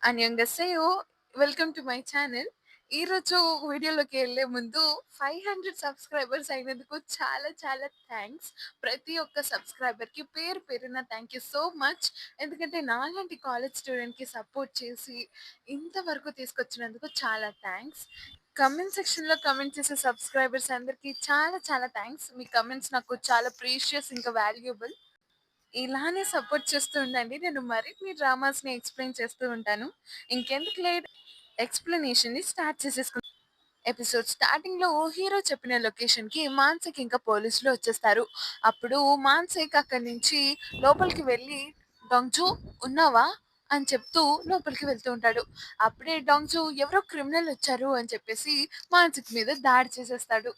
안녕하세요. Welcome to my channel. ఈరోజు వీడియోలోకి వెళ్ళే ముందు 500 సబ్స్క్రైబర్స్ అయినందుకు చాలా చాలా థ్యాంక్స్. ప్రతి ఒక్క సబ్స్క్రైబర్‌కి పేరు పేరున థ్యాంక్ యూ సో మచ్. ఎందుకంటే నాలాంటి కాలేజ్ స్టూడెంట్‌కి సపోర్ట్ చేసి ఇంతవరకు తీసుకొచ్చినందుకు చాలా థ్యాంక్స్. కామెంట్ సెక్షన్‌లో కామెంట్ చేసే సబ్స్క్రైబర్స్ అందరికీ చాలా చాలా థ్యాంక్స్. మీ కామెంట్స్ నాకు చాలా ప్రీషియస్ ఇంకా వాల్యుబుల్. ఇలానే సపోర్ట్ చేస్తూ ఉండండి. నేను మరిన్ని డ్రామాస్‌ని ఎక్స్‌ప్లెయిన్ చేస్తూ ఉంటాను. ఇంకెందుకు లేట్ ఎక్స్‌ప్లనేషన్‌ని స్టార్ట్ చేసేసుకుందాం. ఎపిసోడ్ స్టార్టింగ్‌లో హీరో చెప్పిన లొకేషన్‌కి మాన్సిక్ ఇంకా పోలీసులు వచ్చేస్తారు. అప్పుడు మాన్సిక్ అక్కడి నుంచి లోపలికి వెళ్ళి "డోంగ్‌జూ ఉన్నావా?" అని చెప్తూ లోపలికి వెళ్తూ ఉంటాడు. అప్పుడే డోంగ్‌జూ ఎవరో క్రిమినల్ వచ్చారు అని చెప్పేసి మాన్సిక్ మీద దాడి చేసేస్తాడు.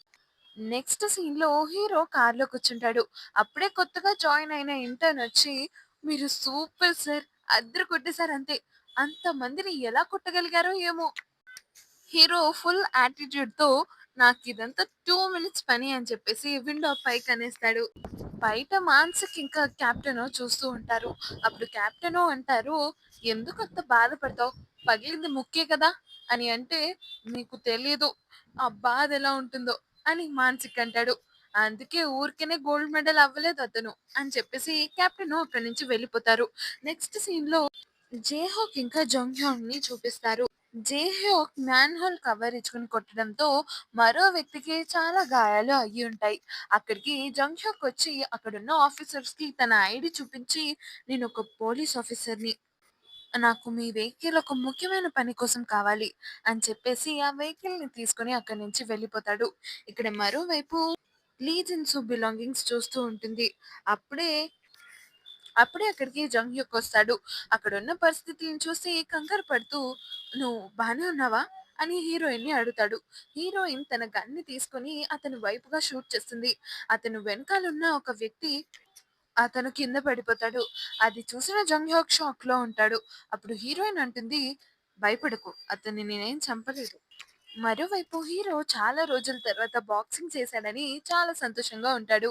నెక్స్ట్ సీన్‌లో హీరో కార్‌లో కూర్చుంటాడు. అప్పుడే కొత్తగా జాయిన్ అయిన ఇంటర్న్ వచ్చి, "మీరు సూపర్ సార్. అద్దర కొట్టేసారు అంతే. అంతమందిని ఎలా కొట్టగలిగారో ఏమో!" హీరో ఫుల్ యాటిట్యూడ్‌తో నాకిదంతా 2 మినిట్స్ పని అని చెప్పేసి విండో పైకనేస్తాడు. బయట మానసిక్ ఇంకా కెప్టెను చూస్తూ ఉంటారు. అప్పుడు కెప్టెను అంటారు, "ఎందుకంత బాధపడతావు? పగిలింది ముక్కే కదా!" అని అంటే, "నీకు తెలీదు ఆ బాధ ఎలా ఉంటుందో" అని మానసిక్ అంటాడు. "అందుకే ఊరికేనే గోల్డ్ మెడల్ అవ్వలేదు అతను" అని చెప్పేసి కెప్టెను అక్కడి నుంచి వెళ్ళిపోతారు. నెక్స్ట్ సీన్‌లో జేహోక్ ఇంకా జంగ్‌హ్యోని చూపిస్తారు. జేహోక్ మ్యాన్‌హోల్ కవర్ ఇచ్చుకొని కొట్టడంతో మరో వ్యక్తికి చాలా గాయాలు అయ్యుంటాయి. అక్కడికి జంగ్‌హ్యోక్ వచ్చి అక్కడున్న ఆఫీసర్స్‌కి తన ఐడీ చూపించి, "నేనొక పోలీస్ ఆఫీసర్‌ని. నాకు మీ వెహికల్ ఒక ముఖ్యమైన పని కోసం కావాలి" అని చెప్పేసి ఆ వెహికల్‌ని తీసుకొని అక్కడి నుంచి వెళ్ళిపోతాడు. ఇక్కడ మరోవైపు లీ జిన్‌సూ బిలాంగింగ్స్ చూస్తూ ఉంటుంది. అప్పుడే అప్పుడే అక్కడికి జంగ్‌హ్యుక్ వస్తాడు. అక్కడున్న పరిస్థితులను చూసి కంగారు పడుతూ, "నువ్వు బానే ఉన్నావా?" అని హీరోయిన్‌ని అడుగుతాడు. హీరోయిన్ తన గన్‌ని తీసుకొని అతని వైపుగా షూట్ చేస్తుంది. అతను వెనకాలున్న ఒక వ్యక్తి అతను కింద పడిపోతాడు. అది చూసిన జంగ్‌హ్యుక్ షాక్‌లో ఉంటాడు. అప్పుడు హీరోయిన్ అంటుంది, "భయపడకు. అతన్ని నేనేం చంపలేదు." మరోవైపు హీరో చాలా రోజుల తర్వాత బాక్సింగ్ చేశాడని చాలా సంతోషంగా ఉంటాడు.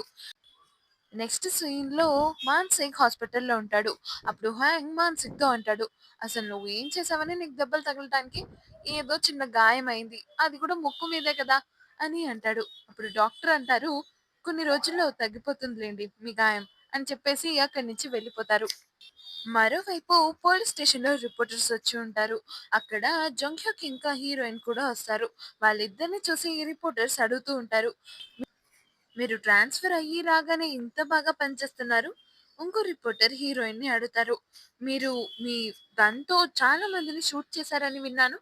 నెక్స్ట్ సీన్‌లో మాన్సిక్ హాస్పిటల్‌లో ఉంటాడు. అప్పుడు హ్యాంగ్ మాన్సిక్‌తో అంటాడు, "అసలు నువ్వు ఏం చేశావని నీకు దెబ్బలు తగలటానికి? ఏదో చిన్న గాయమైంది. అది కూడా ముక్కు మీదే కదా!" అని అంటాడు. అప్పుడు డాక్టర్ అంటారు, "కొన్ని రోజుల్లో తగ్గిపోతుందిలెండి మీ గాయం" అని చెప్పేసి అక్కడి నుంచి వెళ్ళిపోతారు. మరోవైపు పోలీస్ స్టేషన్‌లో రిపోర్టర్స్ వచ్చి ఉంటారు. అక్కడ జంగ్‌హ్యుక్ ఇంకా హీరోయిన్ కూడా వస్తారు. వాళ్ళిద్దరిని చూసి రిపోర్టర్స్ అడుగుతూ ఉంటారు. మీరు ట్రాన్స్‌ఫర్ అయ్యి రాగానే ఇంత బాగా పనిచేస్తున్నారు. ఇంకో రిపోర్టర్ హీరోయిన్‌ని అడుగుతారు. మీరు మీ గన్‌తో చాలా మందిని షూట్ చేశారని విన్నాను.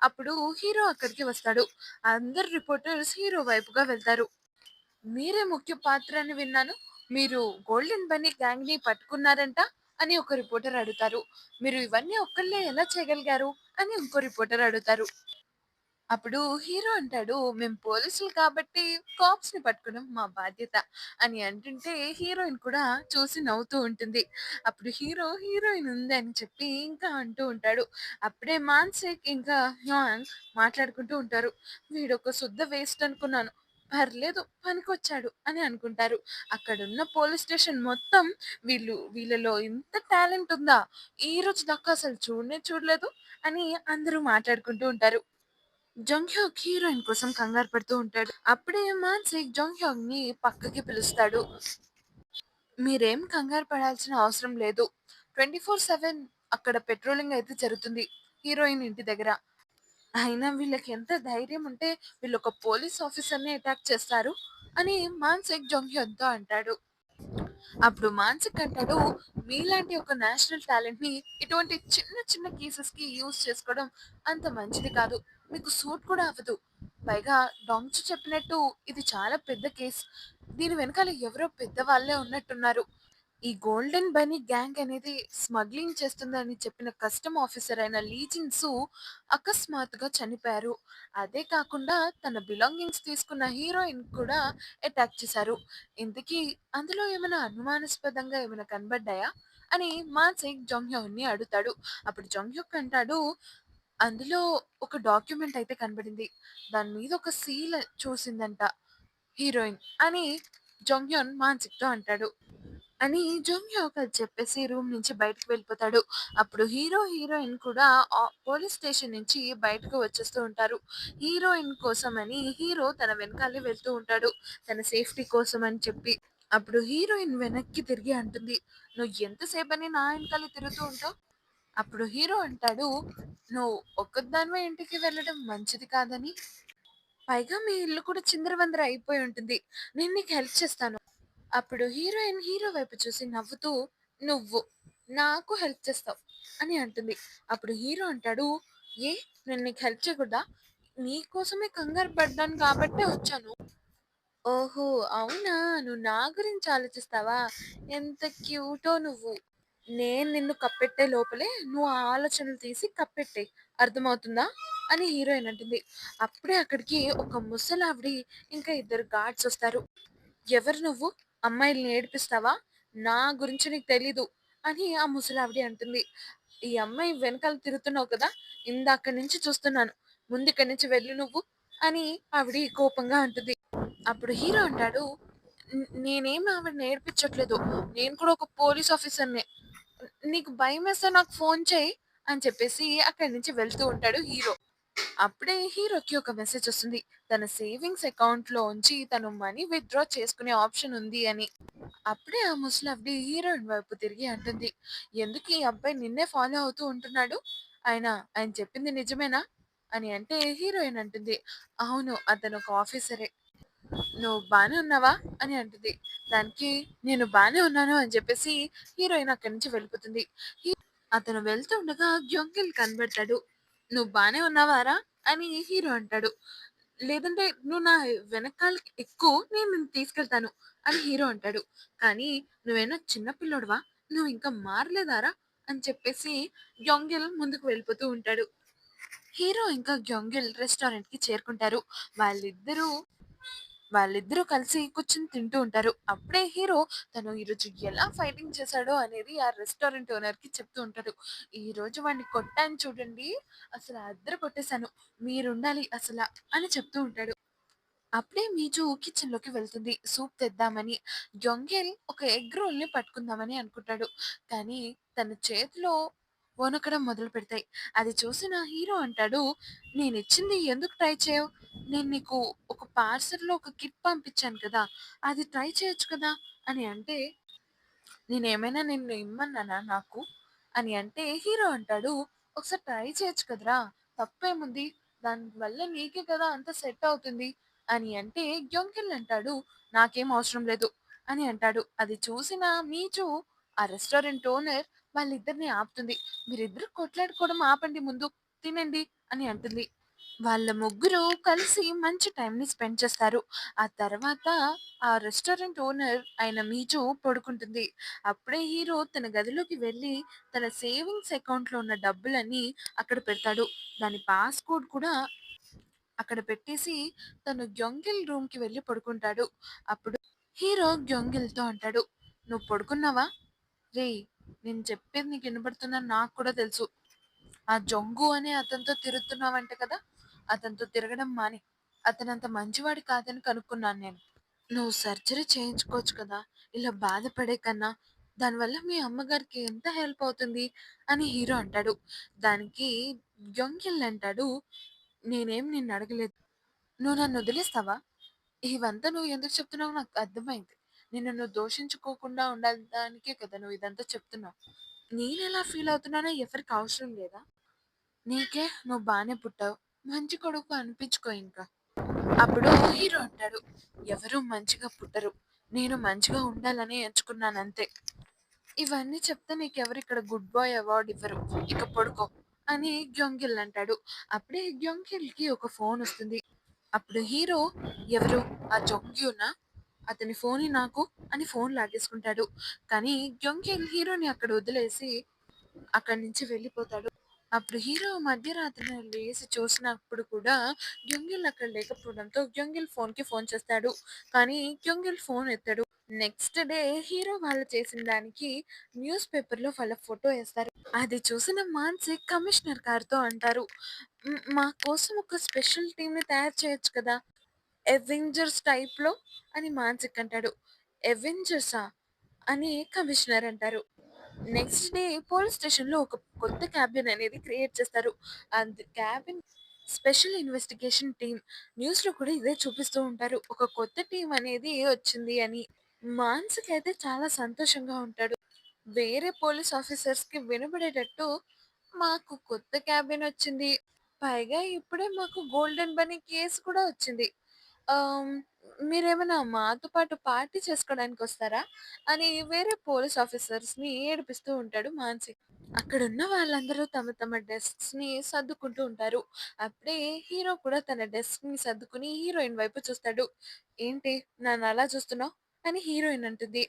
అప్పుడు హీరో అక్కడికి వస్తాడు. అందరు రిపోర్టర్స్ హీరో వైపుగా వెళ్తారు. మీరే ముఖ్య పాత్ర అని విన్నాను. మీరు గోల్డెన్ బన్నీ గ్యాంగ్‌ని పట్టుకున్నారంట అని ఒక రిపోర్టర్ అడుగుతారు. మీరు ఇవన్నీ ఒక్కళ్ళే ఎలా చేయగలిగారు అని ఇంకో రిపోర్టర్ అడుగుతారు. అప్పుడు హీరో అంటాడు, "మేము పోలీసులు కాబట్టి కాప్స్‌ని పట్టుకోవడం మా బాధ్యత" అని అంటుంటే హీరోయిన్ కూడా చూసి నవ్వుతూ ఉంటుంది. అప్పుడు హీరో హీరోయిన్ ఉందని చెప్పి ఇంకా అంటూ ఉంటాడు. అప్పుడే మాన్సిక్ ఇంకా హ్యాంగ్ మాట్లాడుకుంటూ ఉంటారు. "వీడొక శుద్ధ వేస్ట్ అనుకున్నాను. పర్లేదు పనికొచ్చాడు" అని అనుకుంటారు. అక్కడున్న పోలీస్ స్టేషన్ మొత్తం వీళ్ళలో ఇంత టాలెంట్ ఉందా? ఈ రోజు దాకా అసలు చూడనే చూడలేదు అని అందరూ మాట్లాడుకుంటూ ఉంటారు. జంగ్‌హ్యోక్ హీరోయిన్ కోసం కంగారు పడుతూ ఉంటాడు. అప్పుడే మాన్సిక్ జంగ్‌హ్యోక్‌ని పక్కకి పిలుస్తాడు. "మీరేం కంగారు పడాల్సిన అవసరం లేదు. 24/7 అక్కడ పెట్రోలింగ్ అయితే జరుగుతుంది హీరోయిన్ ఇంటి దగ్గర. అయినా వీళ్ళకి ఎంత ధైర్యం ఉంటే వీళ్ళొక పోలీస్ ఆఫీసర్‌ని అటాక్ చేస్తారు" అని మాన్సిక్ జంగ్‌హ్యోక్‌తో అంటాడు. అప్పుడు మానసిక్ అంటాడు, "మీలాంటి ఒక నేషనల్ టాలెంట్‌ని ఇటువంటి చిన్న చిన్న కేసెస్‌కి యూజ్ చేసుకోవడం అంత మంచిది కాదు. మీకు సూట్ కూడా అవ్వదు. పైగా డాంగ్‌చు చెప్పినట్టు ఇది చాలా పెద్ద కేస్. దీని వెనకాల ఎవరో పెద్దవాళ్ళే ఉన్నట్టున్నారు. ఈ గోల్డెన్ బన్నీ గ్యాంగ్ అనేది స్మగ్లింగ్ చేస్తుందని చెప్పిన కస్టమ్ ఆఫీసర్ అయిన లీ జిన్‌సు అకస్మాత్తుగా చనిపోయారు. అదే కాకుండా తన బిలాంగింగ్స్ తీసుకున్న హీరోయిన్ కూడా అటాక్ చేశారు. ఇంతకీ అందులో ఏమైనా అనుమానాస్పదంగా ఏమైనా కనబడ్డాయా?" అని మాన్సిక్ జంగ్‌హ్యోని అడుగుతాడు. అప్పుడు జంగ్‌హ్యుక్ అంటాడు, "అందులో ఒక డాక్యుమెంట్ అయితే కనబడింది. దాని మీద ఒక సీల్ చూసిందంట హీరోయిన్" అని జంగ్‌హ్యోన్ మాన్సిక్‌తో అంటాడు. అని జోంగ్ హోక్ అది చెప్పేసి రూమ్ నుంచి బయటకు వెళ్ళిపోతాడు. అప్పుడు హీరో, హీరోయిన్ కూడా పోలీస్ స్టేషన్ నుంచి బయటకు వచ్చేస్తూ ఉంటారు. హీరోయిన్ కోసమని హీరో తన వెనకాలే వెళ్తూ ఉంటాడు. తన సేఫ్టీ కోసం అని చెప్పి. అప్పుడు హీరోయిన్ వెనక్కి తిరిగి అంటుంది, "నువ్వు ఎంతసేపని నా వెనకాలే తిరుగుతూ ఉంటావు?" అప్పుడు హీరో అంటాడు, "నువ్వు ఒక్కదానివే ఇంటికి వెళ్ళడం మంచిది కాదని. పైగా మీ ఇల్లు కూడా చిందరవందర అయిపోయి ఉంటుంది. నేను నీకు హెల్ప్ చేస్తాను." అప్పుడు హీరోయిన్ హీరో వైపు చూసి నవ్వుతూ, "నువ్వు నాకు హెల్ప్ చేస్తావు" అని అంటుంది. అప్పుడు హీరో అంటాడు, "ఏ నేను నీకు హెల్ప్ చేయకూడదా? నీకోసమే కంగారు పడ్డాను కాబట్టే వచ్చాను." ఓహో! అవునా! నువ్వు నా గురించి ఆలోచిస్తావా? ఎంత క్యూటో నువ్వు. నేను నిన్ను కప్పెట్టే లోపలే నువ్వు ఆ ఆలోచనలు తీసి కప్పెట్టేయి. అర్థమవుతుందా? అని హీరోయిన్ అంటుంది. అప్పుడే అక్కడికి ఒక ముసలావిడి, ఇంకా ఇద్దరు గార్డ్స్ వస్తారు. "ఎవరు నువ్వు? అమ్మాయిల్ని ఏడిపిస్తావా? నా గురించి నీకు తెలీదు" అని ఆ ముసలావిడ అంటుంది. "ఈ అమ్మాయి వెనకాల తిరుగుతున్నావు కదా! ఇందాక నుంచి చూస్తున్నాను. ముందిక్కడి నుంచి వెళ్ళు నువ్వు" అని ఆవిడ కోపంగా అంటుంది. అప్పుడు హీరో అంటాడు, నేనేమి ఆవిడని ఏడిపించట్లేదు. నేను కూడా ఒక పోలీస్ ఆఫీసర్‌నే. నీకు భయమేస్తే నాకు ఫోన్ చెయ్యి" అని చెప్పేసి అక్కడి నుంచి వెళ్తూ ఉంటాడు హీరో. అప్పుడే హీరోకి ఒక మెసేజ్ వస్తుంది. తన సేవింగ్స్ అకౌంట్‌లోంచి తను మనీ విత్‌డ్రా చేసుకునే ఆప్షన్ ఉంది అని. అప్పుడే ఆ ముసలావిడ హీరోయిన్ వైపు తిరిగి అంటుంది, "ఎందుకు ఈ అబ్బాయి నిన్నే ఫాలో అవుతూ ఉంటున్నాడు? ఆయన చెప్పింది నిజమేనా?" అని అంటే హీరోయిన్ అంటుంది, "అవును. అతను ఒక ఆఫీసరే." "నువ్వు బానే ఉన్నావా?" అని అంటుంది. దానికి "నేను బానే ఉన్నాను" అని చెప్పేసి హీరోయిన్ అక్కడి నుంచి వెళ్ళిపోతుంది. అతను వెళ్తుండగా జొంగిల్ కనబడతాడు. "నువ్వు బానే ఉన్నావారా?" అని హీరో అంటాడు. "లేదంటే నువ్వు నా వెనకాలకి ఎక్కు, నేను నిన్ను తీసుకెళ్తాను" అని హీరో అంటాడు. "కానీ నువ్వేనా చిన్న పిల్లోడివా? నువ్వు ఇంకా మారలేదారా?" అని చెప్పేసి జొంగిల్ ముందుకు వెళ్ళిపోతూ ఉంటాడు. హీరో ఇంకా జొంగిల్ రెస్టారెంట్‌కి చేరుకుంటారు. వాళ్ళిద్దరూ వాళ్ళిద్దరూ కలిసి కూర్చొని తింటూ ఉంటారు. అప్పుడే హీరో తను ఈరోజు ఎలా ఫైటింగ్ చేశాడో అనేది ఆ రెస్టారెంట్ ఓనర్‌కి చెప్తూ ఉంటాడు. "ఈరోజు వాడిని కొట్టాను చూడండి. అసల అద్దర కొట్టేసాను. మీరుండాలి అసల" అని చెప్తూ ఉంటాడు. అప్పుడే మీజు కిచెన్‌లోకి వెళ్తుంది సూప్ తెద్దామని. జొంగెల్ ఒక ఎగ్ రోల్‌ని పట్టుకుందామని అనుకుంటాడు. కానీ తన చేతిలో వణకడం మొదలుపెడతాయి. అది చూసిన హీరో అంటాడు, "నేనిచ్చింది ఎందుకు ట్రై చేయవు? నేను నీకు ఒక పార్సెల్‌లో ఒక కిట్ పంపించాను కదా! అది ట్రై చేయొచ్చు కదా!" అని అంటే, "నేనేమైనా నిన్ను ఇమ్మన్నానా నాకు?" అని అంటే హీరో అంటాడు, "ఒకసారి ట్రై చేయొచ్చు కదరా! తప్పేముంది? దానివల్ల నీకే కదా అంతా సెట్ అవుతుంది" అని అంటే యొంకెల్ అంటాడు, "నాకేం అవసరం లేదు" అని అంటాడు. అది చూసిన మీచు ఆ రెస్టారెంట్ ఓనర్ వాళ్ళిద్దరిని ఆపుతుంది. "మీరిద్దరు కొట్లాడుకోవడం ఆపండి ముందు. తినండి" అని అంటుంది. వాళ్ళ ముగ్గురు కలిసి మంచి టైంని స్పెండ్ చేస్తారు. ఆ తర్వాత ఆ రెస్టారెంట్ ఓనర్ అయిన మీజు పడుకుంటుంది. అప్పుడే హీరో తన గదిలోకి వెళ్ళి తన సేవింగ్స్ అకౌంట్‌లో ఉన్న డబ్బులన్నీ అక్కడ పెడతాడు. దాని పాస్‌కోడ్ కూడా అక్కడ పెట్టేసి తను గ్యొంగిల్ రూమ్‌కి వెళ్లి పడుకుంటాడు. అప్పుడు హీరో గ్యొంగిల్‌తో అంటాడు, "నువ్వు పడుకున్నావా? రేయ్! నేను చెప్పేది నీకు వినపడుతుందని నాకు కూడా తెలుసు. ఆ జొంగు అనే అతనితో తిరుగుతున్నావంట కదా! అతనితో తిరగడం మానేయి. అతనంత మంచివాడు కాదని కనుక్కున్నాను నేను. నువ్వు సర్జరీ చేయించుకోవచ్చు కదా! ఇలా బాధపడే కన్నా. దానివల్ల మీ అమ్మగారికి ఎంత హెల్ప్ అవుతుంది" అని హీరో అంటాడు. దానికి యంగిల్ అంటాడు, "నేనేం నిన్నడగలేదు. నువ్వు నన్నొదిలేస్తావా? ఇవంతా నువ్వు ఎందుకు చెప్తున్నావో నాకు అర్థమైంది. నిన్ను నువ్వు దూషించుకోకుండా ఉండడానికే కదా నువ్వు ఇదంతా చెప్తున్నావు. నేనెలా ఫీల్ అవుతున్నానో ఎవరికీ అవసరం లేదా? నీకే నువ్వు బానే పుట్టావు. మంచి కొడుకు అనిపించుకో ఇంక." అప్పుడు హీరో అంటాడు, "ఎవరు మంచిగా పుట్టరు. నేను మంచిగా ఉండాలనే ఎంచుకున్నానంతే. ఇవన్నీ చెప్తే నీకెవరిక్కడ గుడ్ బాయ్ అవార్డ్ ఇవ్వరు. ఇక పడుకో" అని గ్యొంగిల్ అంటాడు. అప్పుడే గ్యొంగిల్‌కి ఒక ఫోన్ వస్తుంది. అప్పుడు హీరో, "ఎవరు? ఆ జొంగ్యూనా? అతని ఫోన్ నాకు" అని ఫోన్ లాగేసుకుంటాడు. కానీ గ్యొంగిల్ హీరోని అక్కడ వదిలేసి అక్కడి నుంచి వెళ్ళిపోతాడు. అప్పుడు హీరో మధ్యరాత్రిన లేసి చూసినప్పుడు కూడా గ్యుంగిల్ అక్కడ లేకపోవడంతో గ్యుంగిల్ ఫోన్‌కి ఫోన్ చేస్తాడు. కానీ గ్యుంగిల్ ఫోన్ ఎత్తడు. నెక్స్ట్ డే హీరో వాళ్ళు చేసిన దానికి న్యూస్ పేపర్‌లో వాళ్ళ ఫోటో ఏస్తారు. అది చూసిన మానసిక్ కమిషనర్ గారితో అంటారు, మా కోసం ఒక స్పెషల్ టీమ్‌ని తయారు చేయొచ్చు కదా! అవెంజర్స్ టైప్‌లో" అని మానసిక్ అంటాడు. "అవెంజర్సా? అని కమిషనర్ అంటారు. నెక్స్ట్ డే పోలీస్ స్టేషన్‌లో ఒక కొత్త క్యాబిన్ అనేది క్రియేట్ చేస్తారు. Cabin special investigation team. న్యూస్‌లో కూడా ఇదే చూపిస్తూ ఉంటారు. ఒక కొత్త టీమ్ అనేది వచ్చింది అని. మానసిక్ అయితే చాలా సంతోషంగా ఉంటాడు. వేరే పోలీస్ ఆఫీసర్స్‌కి వినబడేటట్టు మాకు కొత్త క్యాబిన్ వచ్చింది. పైగా ఇప్పుడే మాకు గోల్డెన్ బన్నీ కేస్ కూడా వచ్చింది. ఆహ్, మీరేమైనా మాతో పాటు పార్టీ చేసుకోవడానికొస్తారా? అని వేరే పోలీస్ ఆఫీసర్స్‌ని ఏడిపిస్తూ ఉంటాడు మానసి. అక్కడున్న వాళ్ళందరూ తమ తమ డెస్క్స్‌ని సర్దుకుంటూ ఉంటారు. అప్పుడే హీరో కూడా తన డెస్క్‌ని సర్దుకుని హీరోయిన్ వైపు చూస్తాడు. "ఏంటి నన్నలా చూస్తున్నావు?" అని హీరోయిన్ అంటుంది.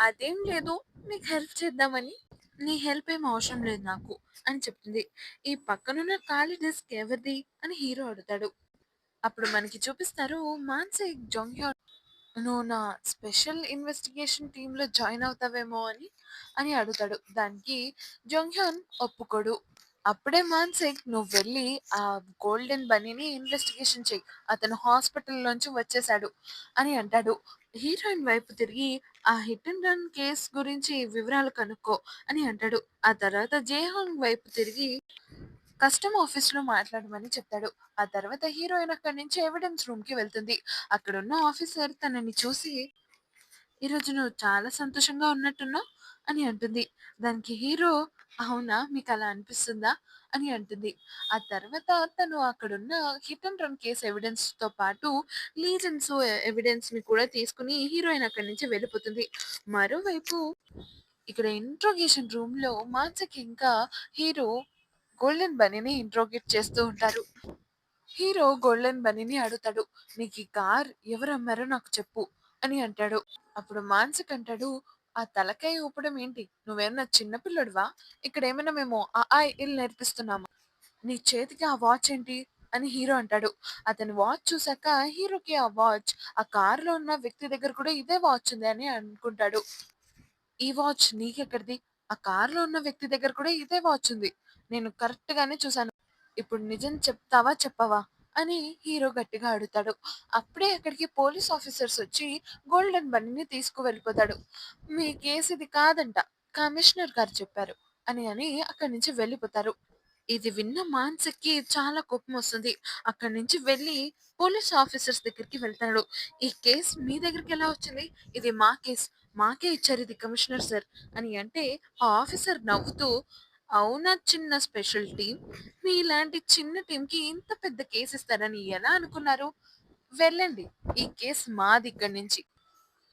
"అదేం లేదు నీకు హెల్ప్ చేద్దామని." "నీ హెల్ప్ ఏం అవసరం లేదు నాకు" అని చెప్తుంది. "ఈ పక్కనున్న ఖాళీ డెస్క్ ఎవరిది?" అని హీరో అడుగుతాడు. అప్పుడు మనకి చూపిస్తారు మాన్సి జంగ్‌హ్యోన్ "నువ్వు నా స్పెషల్ ఇన్వెస్టిగేషన్ టీమ్‌లో జాయిన్ అవుతావేమో అని అడుగుతాడు. దానికి జంగ్‌హ్యోన్ ఒప్పుకోడు. అప్పుడే మాన్సిక్ "నువ్వు వెళ్లి ఆ గోల్డెన్ బన్నీని ఇన్వెస్టిగేషన్ చెయ్యి. అతను హాస్పిటల్‌లోంచి వచ్చేసాడు" అని అంటాడు. హీరోయిన్ వైపు తిరిగి "ఆ హిట్ అండ్ రన్ కేస్ గురించి వివరాలు కనుక్కో" అని అంటాడు. ఆ తర్వాత జేహాంగ్ వైపు తిరిగి కస్టమ్ ఆఫీస్‌లో మాట్లాడమని చెప్తాడు. ఆ తర్వాత హీరోయిన్ అక్కడి నుంచి ఎవిడెన్స్ రూమ్‌కి వెళ్తుంది. అక్కడున్న ఆఫీసర్ తనని చూసి "ఈరోజు నువ్వు చాలా సంతోషంగా ఉన్నట్టున్నావు" అని అంటుంది. దానికి హీరో "అవునా? మీకలా అనిపిస్తుందా?" అని అంటుంది. ఆ తర్వాత తను అక్కడున్న హిట్ అండ్ రన్ కేస్ ఎవిడెన్స్‌తో పాటు లీజెండ్స్ ఎవిడెన్స్‌ని కూడా తీసుకొని హీరోయిన్ అక్కడి నుంచి వెళ్ళిపోతుంది. మరోవైపు ఇక్కడ ఇంట్రోగేషన్ రూమ్‌లో మానసిక ఇంకా హీరో గోల్డెన్ బన్నీని ఇంట్రోగేట్ చేస్తూ ఉంటారు. హీరో గోల్డెన్ బన్నీని అడుగుతాడు. "నీకు ఈ కార్ ఎవరమ్మారో నాకు చెప్పు" అని అంటాడు. అప్పుడు మానసిక్ అంటాడు, "ఆ తలకాయ ఊపడం ఏంటి? నువ్వేమన్నా చిన్న పిల్లోడివా? ఇక్కడేమైనా మేము అ, ఆ, ఇ, లు నేర్పిస్తున్నామా? నీ చేతికి ఆ వాచ్ ఏంటి?" అని హీరో అంటాడు. అతని వాచ్ చూసాక హీరోకి ఆ వాచ్ ఆ కారులో ఉన్న వ్యక్తి దగ్గర కూడా ఇదే వాచ్ ఉంది అని అనుకుంటాడు. "ఈ వాచ్ నీకెక్కడిది? ఆ కారులో ఉన్న వ్యక్తి దగ్గర కూడా ఇదే వాచ్ ఉంది. నేను కరెక్ట్ గానే చూసాను. ఇప్పుడు నిజం చెప్తావా? చెప్పవా?" అని హీరో గట్టిగా అడుగుతాడు. అప్పుడే అక్కడికి పోలీస్ ఆఫీసర్స్ వచ్చి గోల్డెన్ బన్నీని తీసుకువెళ్ళిపోతాడు. "మీ కేస్ ఇది కాదంట. కమిషనర్ గారు చెప్పారు" అని అక్కడి నుంచి వెళ్ళిపోతారు. ఇది విన్న మానసిక్‌కి చాలా కోపమొస్తుంది. అక్కడి నుంచి వెళ్ళి పోలీస్ ఆఫీసర్స్ దగ్గరికి వెళ్తాడు. "ఈ కేస్ మీ దగ్గరికెలా వచ్చింది? ఇది మా కేస్. మాకే ఇచ్చారు ఇది కమిషనర్ సార్" అని అంటే, ఆ ఆఫీసర్ నవ్వుతూ "అవునా చిన్న స్పెషల్ టీమ్. మీలాంటి చిన్న టీమ్‌కి ఇంత పెద్ద కేస్ ఇస్తారని ఎలా అనుకున్నారు? వెళ్ళండి. ఈ కేస్ మాదిక్కడి నుంచి."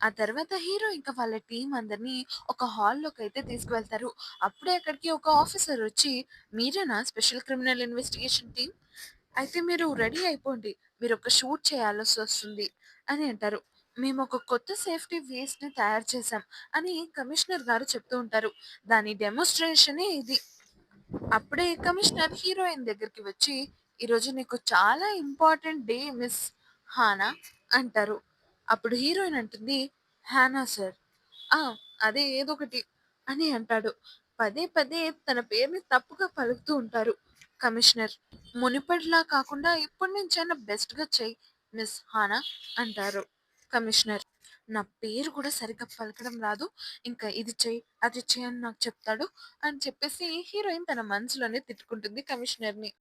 ఆ తర్వాత హీరో ఇంకా వాళ్ళ టీమ్ అందరిని ఒక హాల్లోకైతే తీసుకువెళ్తారు. అప్పుడే అక్కడికి ఒక ఆఫీసర్ వచ్చి "మీరేనా స్పెషల్ క్రిమినల్ ఇన్వెస్టిగేషన్ టీమ్? అయితే మీరు రెడీ అయిపోండి. మీరొక షూట్ చేయాల్సొస్తుంది" అని అంటారు. "మేము ఒక కొత్త సేఫ్టీ వేస్ట్‌ని తయారు చేశాం" అని కమిషనర్ గారు చెప్తూ ఉంటారు. దాని డెమోన్‌స్ట్రేషనే ఇది. అప్పుడే కమిషనర్ హీరోయిన్ దగ్గరికి వచ్చి "ఈరోజు నీకు చాలా ఇంపార్టెంట్ డే మిస్ హానా" అంటారు. అప్పుడు హీరోయిన్ అంటుంది "హానా సార్. ఆ! అదే ఏదోకటి" అని అంటాడు. పదే పదే తన పేరుని తప్పుగా పలుకుతూ ఉంటారు కమిషనర్. "మునుపటిలా కాకుండా ఇప్పటి నుంచైనా బెస్ట్‌గా చెయ్యి మిస్ హానా" అంటారు కమిషనర్. "నా పేరు కూడా సరిగ్గా పలకడం రాదు. ఇంకా ఇది చెయ్యి, అది చెయ్యి అని నాకు చెప్తాడు" అని చెప్పేసి హీరోయిన్ తన మనసులోనే తిట్టుకుంటుంది కమిషనర్‌ని.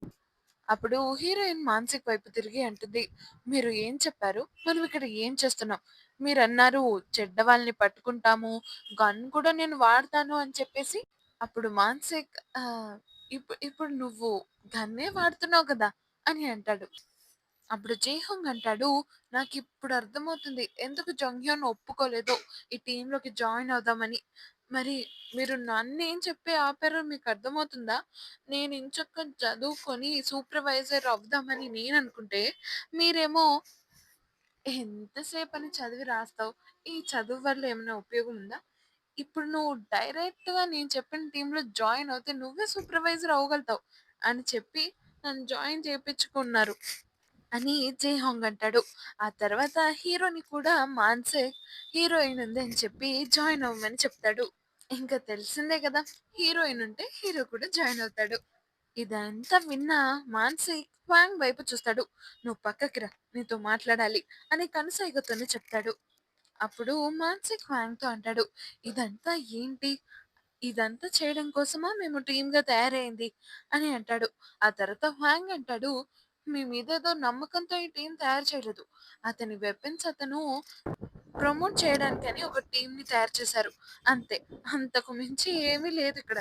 అప్పుడు హీరోయిన్ మానసిక్ వైపు తిరిగి అంటుంది, "మీరు ఏం చెప్పారు? మనం ఇక్కడ ఏం చేస్తున్నాం? మీరన్నారు చెడ్డవాళ్ళని పట్టుకుంటాము, గన్ కూడా నేను వాడతాను అని చెప్పేసి." అప్పుడు మానసిక్ ఇప్పుడు నువ్వు గన్నే వాడుతున్నావు కదా!" అని అంటాడు. అప్పుడు జైహంగ్ అంటాడు, "నాకిప్పుడు అర్థమవుతుంది ఎందుకు జంగ్‌హ్యోన్ ఒప్పుకోలేదో ఈ టీమ్‌లోకి జాయిన్ అవుదామని. మరి మీరు నన్నేం చెప్పి ఆపారో మీకు అర్థమవుతుందా? నేను ఎంచక్కా చదువుకొని సూపర్వైజర్ అవుదామని నేననుకుంటే, మీరేమో ఎంతసేపని చదివి రాస్తావు? ఈ చదువు వల్ల ఏమైనా ఉపయోగం ఉందా? ఇప్పుడు నువ్వు డైరెక్ట్‌గా నేను చెప్పిన టీమ్‌లో జాయిన్ అవుతే నువ్వే సూపర్వైజర్ అవ్వగలుగుతావు" అని చెప్పి నన్ను జాయిన్ చేపించుకున్నారు అని జైహాంగ్ అంటాడు. ఆ తర్వాత హీరోని కూడా మాన్సిక్ హీరోయిన్ ఉంది అని చెప్పి జాయిన్ అవ్వమని చెప్తాడు. ఇంకా తెలిసిందే కదా! హీరోయిన్ ఉంటే హీరో కూడా జాయిన్ అవుతాడు. ఇదంతా విన్న మానసి క్వాంగ్ వైపు చూస్తాడు. "నువ్వు పక్కకి రా. నీతో మాట్లాడాలి" అని కనుసైగతోనే చెప్తాడు. అప్పుడు మానసిక్ హ్వాంగ్‌తో అంటాడు, "ఇదంతా ఏంటి? ఇదంతా చేయడం కోసమా మేము టీమ్‌గా తయారయింది" అని అంటాడు. ఆ తర్వాత హ్వాంగ్ అంటాడు, "మీ మీద ఏదో నమ్మకంతో ఈ టీమ్ తయారు చేయలేదు. అతని వెపన్స్ అతను ప్రమోట్ చేయడానికని ఒక టీమ్‌ని తయారు చేశారు. అంతే. అంతకు మించి ఏమీ లేదిక్కడ."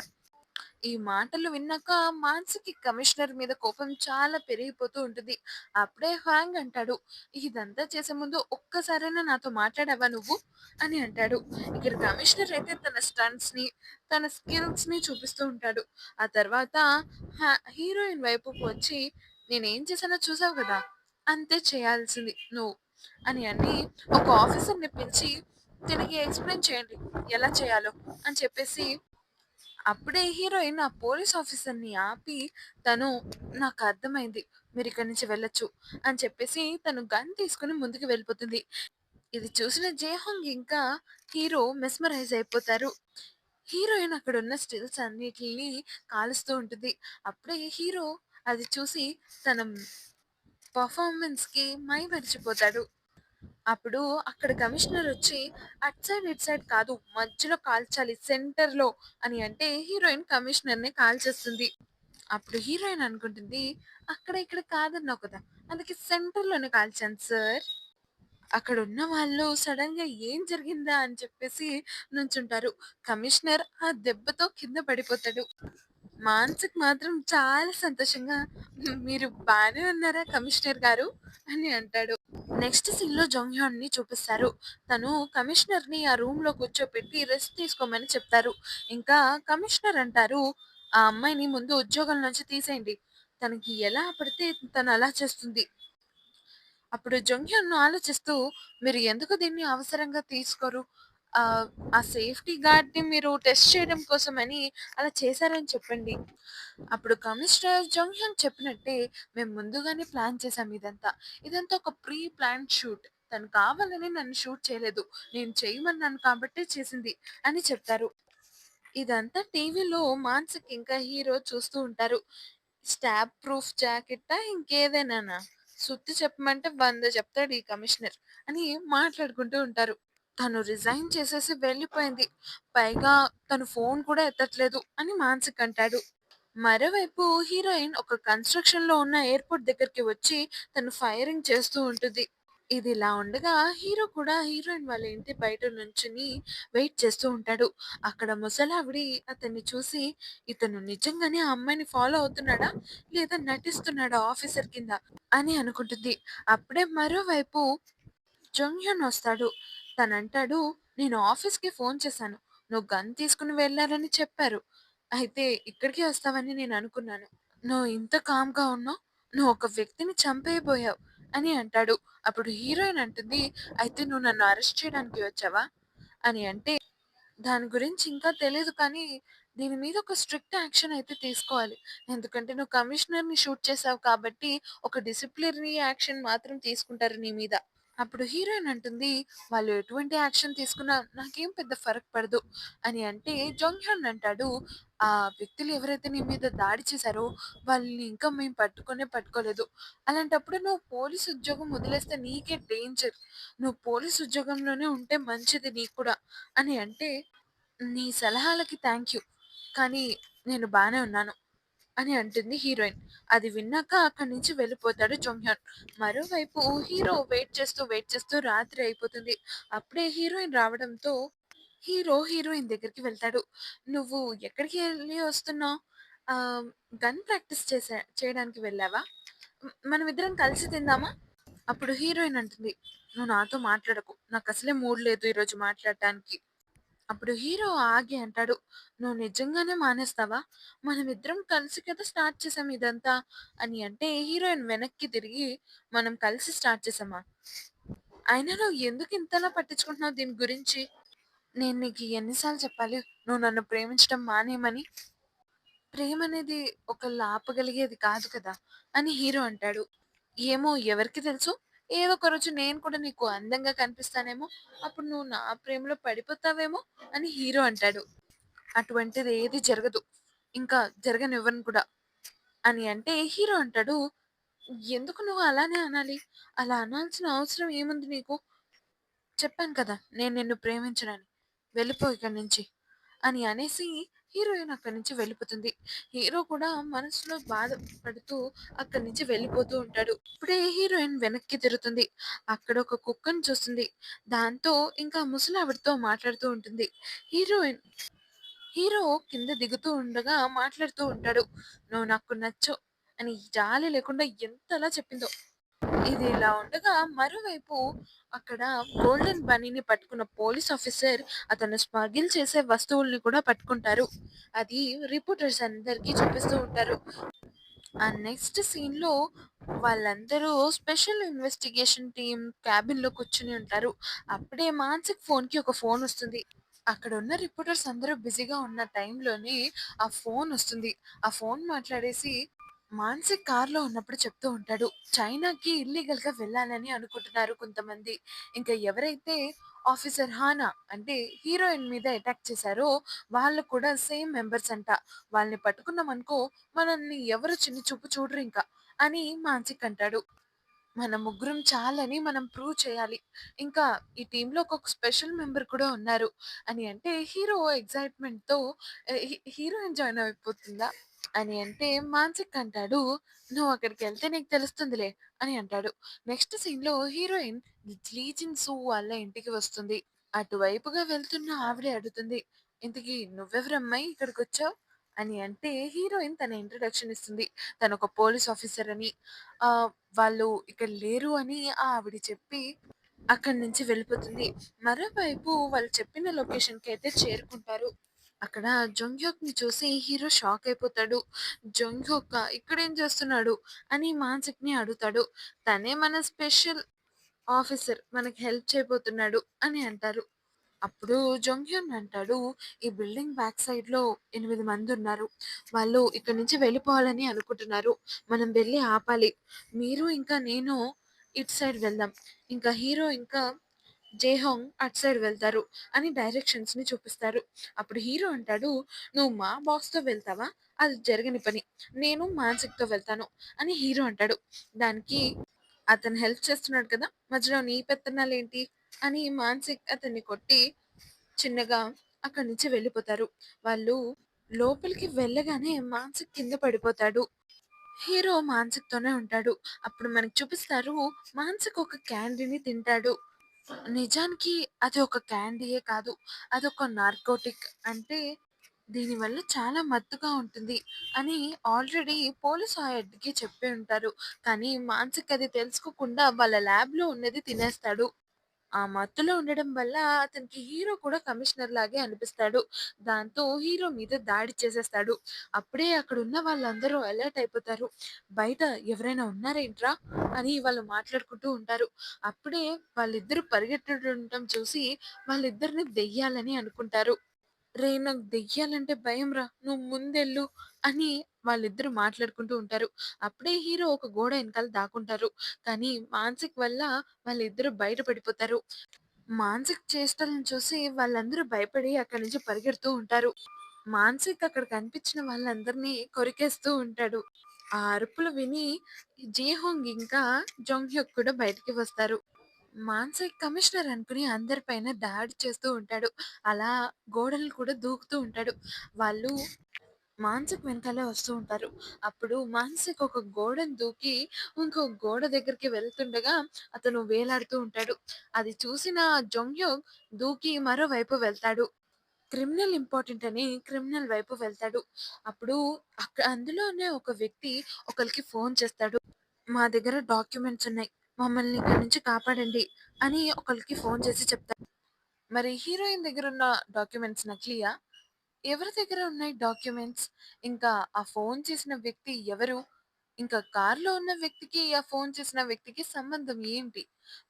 ఈ మాటలు విన్నాక మానసికి కమిషనర్ మీద కోపం చాలా పెరిగిపోతూ ఉంటుంది. అప్పుడే హ్వాంగ్ అంటాడు, "ఇదంతా చేసే ముందు ఒక్కసారైనా నాతో మాట్లాడావా నువ్వు?" అని అంటాడు. ఇక్కడ కమిషనర్ అయితే తన స్టంట్స్‌ని, తన స్కిల్స్‌ని చూపిస్తూ ఉంటాడు. ఆ తర్వాత హీరోయిన్ వైపుకు వచ్చి, "నేనేం చేశానో చూసావు కదా! అంతే చేయాల్సింది నువ్వు" అని ఒక ఆఫీసర్‌ని పిలిచి, "దీనికి ఎక్స్‌ప్లెయిన్ చేయండి ఎలా చేయాలో" అని చెప్పేసి అప్పుడే హీరోయిన్ ఆ పోలీస్ ఆఫీసర్‌ని ఆపి, తను "నాకర్థమైంది. మీరిక్కడి నుంచి వెళ్ళొచ్చు" అని చెప్పేసి తను గన్ తీసుకొని ముందుకు వెళ్ళిపోతుంది. ఇది చూసిన జేహాంగ్ ఇంకా హీరో మెస్మరైజ్ అయిపోతారు. హీరోయిన్ అక్కడున్న స్టిల్స్ అన్నిటిని కాలుస్తూ ఉంటుంది. అప్పుడే హీరో అది చూసి తన పెర్ఫార్మన్స్‌కి మైమరిచిపోతాడు. అప్పుడు అక్కడ కమిషనర్ వచ్చి, "అటు సైడ్, ఇటు సైడ్ కాదు. మధ్యలో కాల్చాలి సెంటర్‌లో" అని అంటే హీరోయిన్ కమిషనర్‌ని కాల్చేస్తుంది. అప్పుడు హీరోయిన్ అనుకుంటుంది, "అక్కడ ఇక్కడ కాదన్నావు కదా! అందుకే సెంటర్‌లోనే కాల్చాను సార్." అక్కడున్న వాళ్ళు సడెన్‌గా ఏం జరిగిందా అని చెప్పేసి నుంచుంటారు. కమిషనర్ ఆ దెబ్బతో కింద పడిపోతాడు. మానసిక్ మాత్రం చాలా సంతోషంగా, "మీరు బానే ఉన్నారా కమిషనర్ గారు" అని అంటాడు. నెక్స్ట్ సీన్‌లో జంగ్‌హ్యోన్‌ని చూపిస్తారు. తను కమిషనర్‌ని ఆ రూమ్‌లో కూర్చోపెట్టి రెస్ట్ తీసుకోమని చెప్తారు. ఇంకా కమిషనర్ అంటారు, "ఆ అమ్మాయిని ముందు ఉద్యోగం నుంచి తీసేయండి. తనకి ఎలా పడితే తను అలా చేస్తుంది." అప్పుడు జంగ్‌హ్యోన్ ఆలోచిస్తూ, "మీరు ఎందుకు దీన్ని అవసరంగా తీసుకోరు? ఆహ్, ఆ సేఫ్టీ గార్డ్‌ని మీరు టెస్ట్ చేయడం కోసమని అలా చేశారని చెప్పండి." అప్పుడు కమిషనర్ జంగ్‌హ్యోన్ చెప్పినట్టే, "మేము ముందుగానే ప్లాన్ చేసాం ఇదంతా. ఇదంతా ఒక ప్రీ ప్లాన్డ్ షూట్. తను కావాలని నన్ను షూట్ చేయలేదు. నేను చేయమన్నాను కాబట్టే చేసింది" అని చెప్తారు. ఇదంతా టీవీలో మానసిక్ ఇంకా హీరో చూస్తూ ఉంటారు. స్టాబ్ ప్రూఫ్ జాకెట్టా? ఇంకేదైనానా? సుత్తి చెప్పమంటే 100 చెప్తాడు ఈ కమిషనర్ అని మాట్లాడుకుంటూ ఉంటారు. తను రిజైన్ చేసేసి వెళ్ళిపోయింది. పైగా తను ఫోన్ కూడా ఎత్తట్లేదు అని మానసిక్ అంటాడు. మరోవైపు హీరోయిన్ ఒక కన్‌స్ట్రక్షన్‌లో ఉన్న ఎయిర్‌పోర్ట్ దగ్గరికి వచ్చి తను ఫైరింగ్ చేస్తూ ఉంటుంది. ఇదిలా ఉండగా హీరో కూడా హీరోయిన్ వాళ్ళ ఇంటి బయట నుంచుని వెయిట్ చేస్తూ ఉంటాడు. అక్కడ ముసలావిడి అతన్ని చూసి, "ఇతను నిజంగానే ఆ అమ్మాయిని ఫాలో అవుతున్నాడా? లేదా నటిస్తున్నాడా ఆఫీసర్ కింద" అని అనుకుంటుంది. అప్పుడే మరోవైపు జంగ్‌హ్యన్ వస్తాడు. తనంటాడు, "నేను ఆఫీస్‌కి ఫోన్ చేశాను. నువ్వు గన్ తీసుకొని వెళ్లారని చెప్పారు. అయితే ఇక్కడికే వస్తావని నేననుకున్నాను. నువ్వు ఇంత కామ్‌గా ఉన్నావు. నువ్వు ఒక వ్యక్తిని చంపేయబోయావు" అని అంటాడు. అప్పుడు హీరోయిన్ అంటుంది, "అయితే నువ్వు నన్ను అరెస్ట్ చేయడానికి వచ్చావా?" అని అంటే, "దాని గురించి ఇంకా తెలీదు కానీ, దీని మీద ఒక స్ట్రిక్ట్ యాక్షన్ అయితే తీసుకోవాలి. ఎందుకంటే నువ్వు కమిషనర్‌ని షూట్ చేశావు కాబట్టి, ఒక డిసిప్లినరీ యాక్షన్ మాత్రం తీసుకుంటారు నీ మీద." అప్పుడు హీరోయిన్ అంటుంది, "వాళ్ళు ఎటువంటి యాక్షన్ తీసుకున్నా నాకేం పెద్ద ఫరక్ పడదు" అని అంటే జంగ్‌హ్యన్ అంటాడు, "ఆ వ్యక్తులు ఎవరైతే నీ మీద దాడి చేశారో వాళ్ళని ఇంకా మేము పట్టుకోలేదు. అలాంటప్పుడు నువ్వు పోలీస్ ఉద్యోగం వదిలేస్తే నీకే డేంజర్. నువ్వు పోలీస్ ఉద్యోగంలోనే ఉంటే మంచిది నీకు కూడా" అని అంటే, "నీ సలహాలకి థాంక్ యూ. కానీ నేను బానే ఉన్నాను" అని అంటుంది హీరోయిన్. అది విన్నాక అక్కడి నుంచి వెళ్ళిపోతాడు జంగ్‌హ్యన్. మరోవైపు హీరో వెయిట్ చేస్తూ రాత్రి అయిపోతుంది. అప్పుడే హీరోయిన్ రావడంతో హీరోయిన్ దగ్గరికి వెళ్తాడు. "నువ్వు ఎక్కడికి ఎళ్లి వస్తున్నావు? గన్ ప్రాక్టీస్ చేయడానికి వెళ్ళావా? మనమిద్దరం కలిసి తిందామా?" అప్పుడు హీరోయిన్ అంటుంది, "నువ్వు నాతో మాట్లాడకు. నాకసలే మూడ్ లేదు ఈరోజు మాట్లాడటానికి." అప్పుడు హీరో ఆగి అంటాడు, "నువ్వు నిజంగానే మానేస్తావా? మనమిద్దరం కలిసి కదా స్టార్ట్ చేసాం ఇదంతా" అని అంటే హీరోయిన్ వెనక్కి తిరిగి, "మనం కలిసి స్టార్ట్ చేసామా? అయినా నువ్వు ఎందుకు ఇంతలా పట్టించుకుంటున్నావు దీని గురించి? నేను నీకు ఎన్ని సార్లు చెప్పాలి నువ్వు నన్ను ప్రేమించడం మానేయమని? ప్రేమనేది ఒకళ్ళు ఆపగలిగేది కాదు కదా!" అని హీరో అంటాడు. "ఏమో ఎవరికి తెలుసు? ఏదో ఒక రోజు నేను కూడా నీకు అందంగా కనిపిస్తానేమో! అప్పుడు నువ్వు నా ప్రేమలో పడిపోతావేమో" అని హీరో అంటాడు. "అటువంటిది ఏది జరగదు. ఇంకా జరగనివ్వను కూడా" అని అంటే హీరో అంటాడు, "ఎందుకు నువ్వు అలానే అనాలి? అలా అనాల్సిన అవసరం ఏముంది నీకు? చెప్పాను కదా! నేను నిన్ను ప్రేమించనని. వెళ్ళిపో ఇక్కడి నుంచి" అని అనేసి హీరోయిన్ అక్కడి నుంచి వెళ్ళిపోతుంది. హీరో కూడా మనసులో బాధపడుతూ అక్కడి నుంచి వెళ్ళిపోతూ ఉంటాడు. ఇప్పుడే హీరోయిన్ వెనక్కి తిరుగుతుంది. అక్కడ ఒక కుక్కని చూస్తుంది. దాంతో ఇంకా ముసలావిడతో మాట్లాడుతూ ఉంటుంది. హీరోయిన్ హీరో కింద దిగుతూ ఉండగా మాట్లాడుతూ ఉంటాడు. "నువ్వు నాకు నచ్చవు" అని జాలి లేకుండా ఎంతలా చెప్పిందో. ఇది ఇలా ఉండగా మరోవైపు అక్కడ గోల్డెన్ బనీని పట్టుకున్న పోలీస్ ఆఫీసర్ అతను స్మగిల్ చేసే వస్తువుల్ని కూడా పట్టుకుంటారు. అది రిపోర్టర్స్ అందరికీ చూపిస్తూ ఉంటారు. ఆ నెక్స్ట్ సీన్‌లో వాళ్ళందరూ స్పెషల్ ఇన్వెస్టిగేషన్ టీమ్ క్యాబిన్‌లో కూర్చొని ఉంటారు. అప్పుడే మానసిక్ ఫోన్‌కి ఒక ఫోన్ వస్తుంది. అక్కడున్న రిపోర్టర్స్ అందరూ బిజీగా ఉన్న టైంలోనే ఆ ఫోన్ వస్తుంది. ఆ ఫోన్ మాట్లాడేసి మానసిక్ కార్‌లో ఉన్నప్పుడు చెప్తూ ఉంటాడు. చైనాకి ఇల్లీగల్‌గా వెళ్ళాలని అనుకుంటున్నారు కొంతమంది. ఇంకా ఎవరైతే ఆఫీసర్ హానా అంటే హీరోయిన్ మీద అటాక్ చేశారో వాళ్ళు కూడా సేమ్ మెంబర్స్ అంట. వాళ్ళని పట్టుకున్నామనుకో మనల్ని ఎవరు చిన్న చూపు చూడరింక అని మానసిక్ అంటాడు. మన ముగ్గురం చాలని మనం ప్రూవ్ చేయాలి. ఇంకా ఈ టీమ్‌లో ఒక స్పెషల్ మెంబర్ కూడా ఉన్నారు అని అంటే హీరో ఎక్సైట్‌మెంట్‌తో హీరోయిన్ జాయిన్ అయిపోతుందా? అని అంటే మానసిక్ అంటాడు, "నువ్వు అక్కడికెళ్తే నీకు తెలుస్తుందిలే" అని అంటాడు. నెక్స్ట్ సీన్‌లో హీరోయిన్ లీ జిన్ సూ వాళ్ళ ఇంటికి వస్తుంది. అటువైపుగా వెళ్తున్న ఆవిడే అడుగుతుంది, "ఇంతకీ నువ్వెవరమ్మాయి ఇక్కడికొచ్చావు?" అని అంటే హీరోయిన్ తన ఇంట్రడక్షన్ ఇస్తుంది. తనొక పోలీస్ ఆఫీసర్ అని. ఆహ్, వాళ్ళు ఇక్కడ లేరు అని ఆవిడ చెప్పి అక్కడి నుంచి వెళ్ళిపోతుంది. మరోవైపు వాళ్ళు చెప్పిన లొకేషన్‌కైతే చేరుకుంటారు. అక్కడ జంగ్‌యోక్‌ని చూసి హీరో షాక్ అయిపోతాడు. జంగ్‌యోకా ఇక్కడేం చేస్తున్నాడు? అని మానసిక్‌ని అడుగుతాడు. తనే మన స్పెషల్ ఆఫీసర్ మనకి హెల్ప్ చేయబోతున్నాడు అని అంటారు. అప్పుడు జంగ్‌యోన్ అంటాడు, "ఈ బిల్డింగ్ బ్యాక్ సైడ్‌లో 8 మందున్నారు. వాళ్ళు ఇక్కడి నుంచి వెళ్ళిపోవాలని అనుకుంటున్నారు. మనం వెళ్లి ఆపాలి. మీరు ఇంకా నేను ఇటు సైడ్ వెళ్దాం. ఇంకా హీరో ఇంకా జేహోంగ్ అటు సైడ్ వెళ్తారు" అని డైరెక్షన్స్‌ని చూపిస్తారు. అప్పుడు హీరో అంటాడు, "నువ్వు మా బాస్‌తో వెళ్తావా? అది జరగని పని. నేను మానసిక్‌తో వెళ్తాను" అని హీరో అంటాడు. దానికి అతను హెల్ప్ చేస్తున్నాడు కదా! మధ్యలో నీ పెత్తనాలేంటి? అని మానసిక్ అతన్ని కొట్టి చిన్నగా అక్కడి నుంచి వెళ్ళిపోతారు. వాళ్ళు లోపలికి వెళ్ళగానే మానసిక్ కింద పడిపోతాడు. హీరో మానసిక్‌తోనే ఉంటాడు. అప్పుడు మనకు చూపిస్తారు మానసిక్ ఒక క్యాండీని తింటాడు. నిజానికి అది ఒక క్యాండీయే కాదు. అదొక నార్కోటిక్. అంటే దీనివల్ల చాలా మత్తుగా ఉంటుంది అని ఆల్రెడీ పోలీస్ ఆ హెడ్‌కి చెప్పి ఉంటారు. కానీ మానసిక్ అది తెలుసుకోకుండా వాళ్ళ ల్యాబ్‌లో ఉన్నది తినేస్తాడు. ఆ మత్తులో ఉండడం వల్ల అతనికి హీరో కూడా కమిషనర్ లాగే అనిపిస్తాడు. దాంతో హీరో మీద దాడి చేసేస్తాడు. అప్పుడే అక్కడున్న వాళ్ళందరూ అలర్ట్ అయిపోతారు. బయట ఎవరైనా ఉన్నారేంట్రా? అని వాళ్ళు మాట్లాడుకుంటూ ఉంటారు. అప్పుడే వాళ్ళిద్దరూ పరిగెత్తుతుండటం చూసి వాళ్ళిద్దరిని దెయ్యాలని అనుకుంటారు. "రేయ్! నాకు దెయ్యాలంటే భయంరా! నువ్వు ముందెళ్ళు" అని వాళ్ళిద్దరూ మాట్లాడుకుంటూ ఉంటారు. అప్పుడే హీరో ఒక గోడ ఎనకాల దాక్కుంటారు. కానీ మానసిక్ వల్ల వాళ్ళిద్దరూ బయట పడిపోతారు. మానసిక్ చేష్టలను చూసి వాళ్ళందరూ భయపడి అక్కడి నుంచి పరిగెడుతూ ఉంటారు. మానసిక్ అక్కడ కనిపించిన వాళ్ళందరినీ కొరికేస్తూ ఉంటాడు. ఆ అరుపులు విని జేహోంగ్ ఇంకా జోంగ్‌హ్యక్ కూడా బయటికి వస్తారు. మానసిక్ కమిషనర్ అనుకుని అందరి పైన దాడి చేస్తూ ఉంటాడు. అలా గోడలు కూడా దూకుతూ ఉంటాడు. వాళ్ళు మానసిక్ వెనకాలే వస్తూ ఉంటారు. అప్పుడు మానసిక్ ఒక గోడను దూకి ఇంకో గోడ దగ్గరికి వెళ్తుండగా అతను వేలాడుతూ ఉంటాడు. అది చూసిన జొంగ్యోక్ దూకి మరోవైపు వెళ్తాడు. క్రిమినల్ ఇంపార్టెంట్ అని క్రిమినల్ వైపు వెళ్తాడు. అప్పుడు అందులోనే ఒక వ్యక్తి ఒకళ్ళకి ఫోన్ చేస్తాడు. "మా దగ్గర డాక్యుమెంట్స్ ఉన్నాయి. మమ్మల్ని ఇక్కడి నుంచి కాపాడండి" అని ఒకళ్ళకి ఫోన్ చేసి చెప్తాడు. మరి హీరోయిన్ దగ్గరున్న డాక్యుమెంట్స్ నకిలీయా? ఎవరి దగ్గర ఉన్నాయి డాక్యుమెంట్స్? ఇంకా ఆ ఫోన్ చేసిన వ్యక్తి ఎవరు? ఇంకా కార్‌లో ఉన్న వ్యక్తికి, ఆ ఫోన్ చేసిన వ్యక్తికి సంబంధం ఏంటి?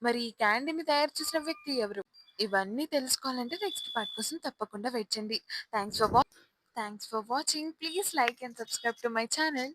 మరి ఈ క్యాండీని తయారు చేసిన వ్యక్తి ఎవరు? ఇవన్నీ తెలుసుకోవాలంటే నెక్స్ట్ పార్ట్ కోసం తప్పకుండా వెయిట్ చేయండి. Thanks for watching. Please like and subscribe to my channel.